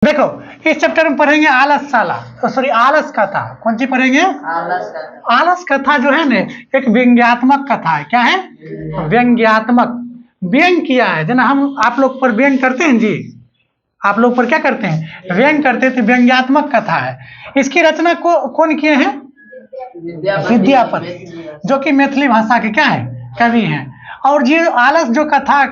देखो इस चैप्टर में पढ़ेंगे आलस साला, सॉरी आलस कथा। कौन सी पढ़ेंगे? आलस कथा जो है ना एक व्यंग्यात्मक कथा है। क्या है? व्यंग्यात्मक। व्यंग किया है जना हम आप लोग पर व्यंग करते हैं जी, आप लोग पर क्या करते हैं? व्यंग करते थे। व्यंग्यात्मक कथा है। इसकी रचना कौन किए हैं? विद्यापति, जो कि मैथिली भाषा के क्या है? कवि हैं। और ये आलस जो कथा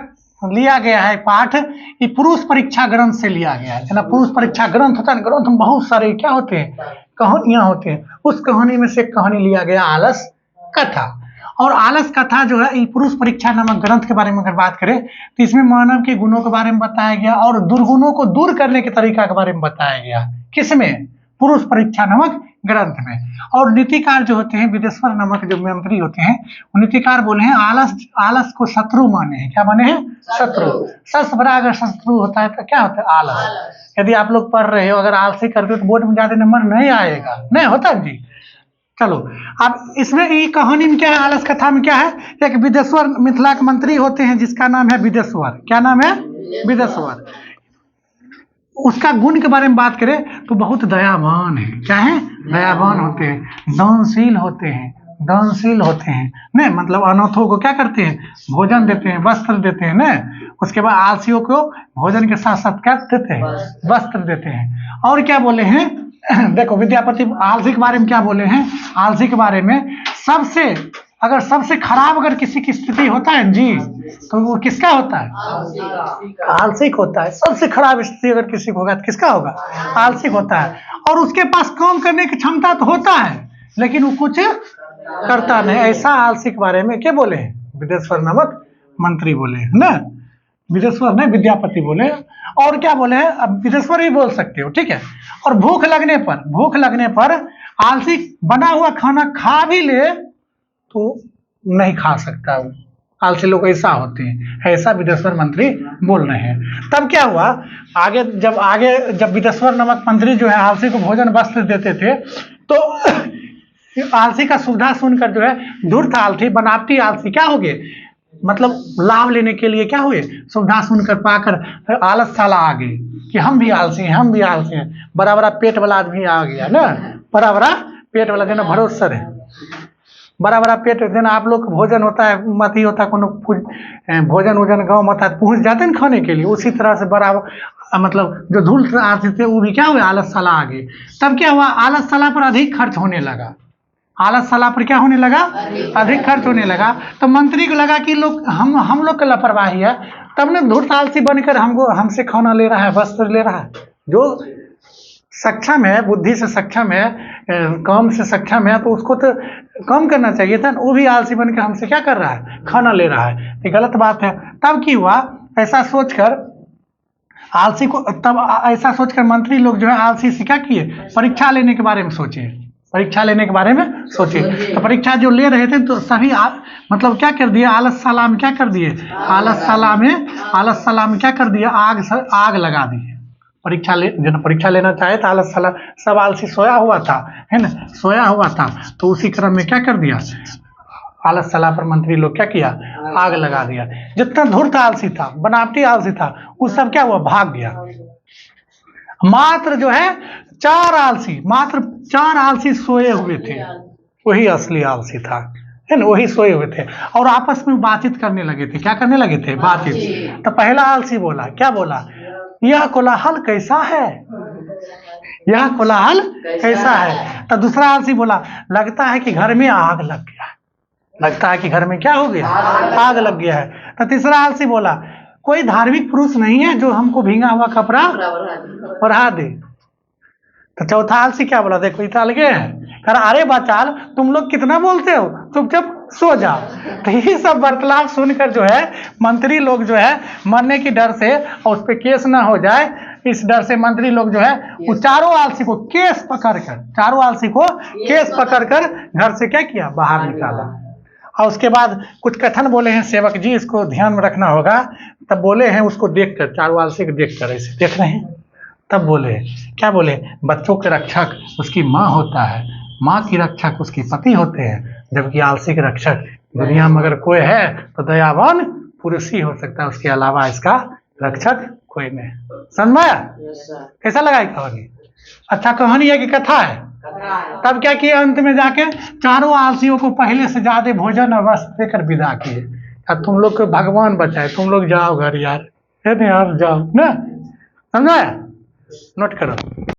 लिया गया है पाठ, ये पुरुष परीक्षा ग्रंथ से लिया गया है ना। पुरुष परीक्षा ग्रंथ होता है, ग्रंथ में बहुत सारे क्या होते हैं? कहानियां होते हैं। उस कहानी में से एक कहानी लिया गया आलस कथा। और आलस कथा जो है ये पुरुष परीक्षा नामक ग्रंथ के बारे में अगर बात करें तो इसमें मानव के गुणों के बारे में बताया गया और दुर्गुणों को दूर करने के तरीका के बारे में बताया गया। किसमें? पुरुष परीक्षा नामक ग्रंथ में। और नीतिकार जो होते हैं, विदेश्वर नामक जो मंत्री होते हैं, वो नीतिकार बोले हैं आलस को शत्रु माने हैं। क्या माने हैं? शत्रु। सस बड़ा अगर शत्रु होता है तो क्या होता है? आलस। यदि आप लोग पढ़ रहे हो, अगर आलसी करते हो तो बोर्ड में ज्यादा नंबर नहीं आएगा, नहीं होता जी। चलो अब इसमें ये कहानी में क्या है? आलस कथा में क्या है? एक विदेश्वर मिथिला के मंत्री होते हैं जिसका नाम है विदेश्वर। क्या नाम है? विदेश्वर। उसका गुण के बारे में बात करें तो बहुत दयावान है। क्या है? दयावान होते हैं, दानशील होते हैं, दानशील होते हैं न, मतलब अनाथों को क्या करते हैं? भोजन देते हैं, वस्त्र देते हैं न। उसके बाद आलसियों को भोजन के साथ साथ क्या देते हैं? वस्त्र देते हैं। और क्या बोले हैं? देखो विद्यापति आलसी के बारे में क्या बोले हैं? आलसी के बारे में सबसे खराब अगर किसी की स्थिति होता है जी तो वो किसका होता है? आलसी का होता है। सबसे खराब स्थिति अगर किसी को होगा तो किसका होगा? आलसी का होता है। और उसके पास काम करने की क्षमता तो होता है लेकिन वो कुछ करता नहीं। ऐसा आलसी के बारे में क्या बोले हैं? विदेश्वर नामक मंत्री बोले हैं ना। विदेश्वर नहीं, विद्यापति बोले। और क्या बोले हैं? अब विदेश्वर भी बोल सकते हो, ठीक है। और भूख लगने पर आलसी बना हुआ खाना खा भी ले तो नहीं खा सकता। वो आलसी लोग ऐसा होते हैं, ऐसा विदेश्वर मंत्री बोल रहे हैं। तब क्या हुआ? जब विदेश्वर नामक मंत्री जो है आलसी को भोजन वस्त्र देते थे तो आलसी का सुविधा सुनकर जो है धूर्त आलसी, बनावटी आलसी क्या हो गए? मतलब लाभ लेने के लिए क्या हुए? सुविधा सुनकर पाकर आलस साला आ गए कि हम भी आलसी हैं, हम भी आलसी हैं। बड़ा बड़ा पेट वाला आदमी आ गया ना, बड़ा बड़ा पेट वाला देना भरोसा है। बड़ा बड़ा पेट देना आप लोग भोजन होता है, मत ही होता है कोनो भोजन गाँव में होता है, पहुँच जाते हैं खाने के लिए। उसी तरह से बड़ा मतलब जो धूल आते थे वो भी क्या हुए? आलस साला आ गए। तब क्या हुआ? आलस साला पर अधिक खर्च होने लगा। आलस साला पर क्या होने लगा? अधिक खर्च होने लगा। तो मंत्री को लगा कि लोग हम लोग का लापरवाही है, तब ने धूर्त आलसी बनकर हमसे खाना ले रहा है, वस्त्र ले रहा है। जो सक्षम है, बुद्धि से सक्षम है, काम से सक्षम है, तो उसको तो कम करना चाहिए था। वो भी आलसी बनकर हमसे क्या कर रहा है? खाना ले रहा है। ये गलत बात है। तब की हुआ ऐसा सोचकर आलसी को, तब ऐसा सोचकर मंत्री लोग जो है आलसी से क्या किए? परीक्षा लेने के बारे में सोचे। परीक्षा लेने के बारे में सोचे। तो परीक्षा जो ले रहे थे तो सभी मतलब क्या कर दिया? आलस साला में क्या कर दिए? आलस साला में क्या कर दिया? आग लगा दिए। परीक्षा लेना चाहे तो आलस साला, सब आलसी सोया हुआ था, है ना, सोया हुआ था। तो उसी क्रम में क्या कर दिया? आलस साला पर मंत्री लोग क्या किया? आग लगा दिया। जितना धूर्त आलसी था, बनावटी आलसी था, वो सब क्या हुआ? भाग गया। मात्र जो है मात्र चार आलसी सोए हुए थे। वही असली आलसी था, है ना, वही सोए हुए थे और आपस में बातचीत करने लगे थे। क्या करने लगे थे? बातचीत। तो पहला आलसी बोला, क्या बोला? यह कोलाहल कैसा है? यह कोलाहल कैसा है? तो दूसरा आलसी बोला, लगता है कि घर में आग लग गया है। लगता है कि घर में क्या हो गया? आग लग गया है। तो तीसरा आलसी बोला, कोई धार्मिक पुरुष नहीं है जो हमको भींगा हुआ कपड़ा ओढ़ा दे। तो चौथा आलसी क्या बोला? देखो इतना लगे हैं, अरे बचाल तुम लोग कितना बोलते हो, चुपचाप सो जाओ। तो ये सब वार्तालाप सुनकर जो है मंत्री लोग जो है मरने की डर से और उस पर केस ना हो जाए इस डर से मंत्री लोग जो है वो चारों आलसी को केस पकड़कर घर से क्या किया? बाहर निकाला। और उसके बाद कुछ कथन बोले हैं सेवक जी, इसको ध्यान में रखना होगा। तब बोले हैं उसको देखकर, चारों आलसी को देखकर, ऐसे देख रहे हैं। तब बोले, क्या बोले? बच्चों के रक्षक उसकी माँ होता है, माँ की रक्षक उसके पति होते हैं, जबकि आलसी के रक्षक दुनिया में अगर कोई है तो दयावान पुरुष ही हो सकता है, उसके अलावा इसका रक्षक कोई नहीं। समझ में आया? कैसा लगा ये कहानी? अच्छा कहानी है कि कथा है? तब क्या किए अंत में जाके चारों आलसियों को पहले से ज्यादा भोजन और वस्त्र देकर विदा किए। अब तुम लोग को भगवान बचाए, तुम लोग जाओ घर यार, है ना यार, जाओ ना। समझा? नोट करो।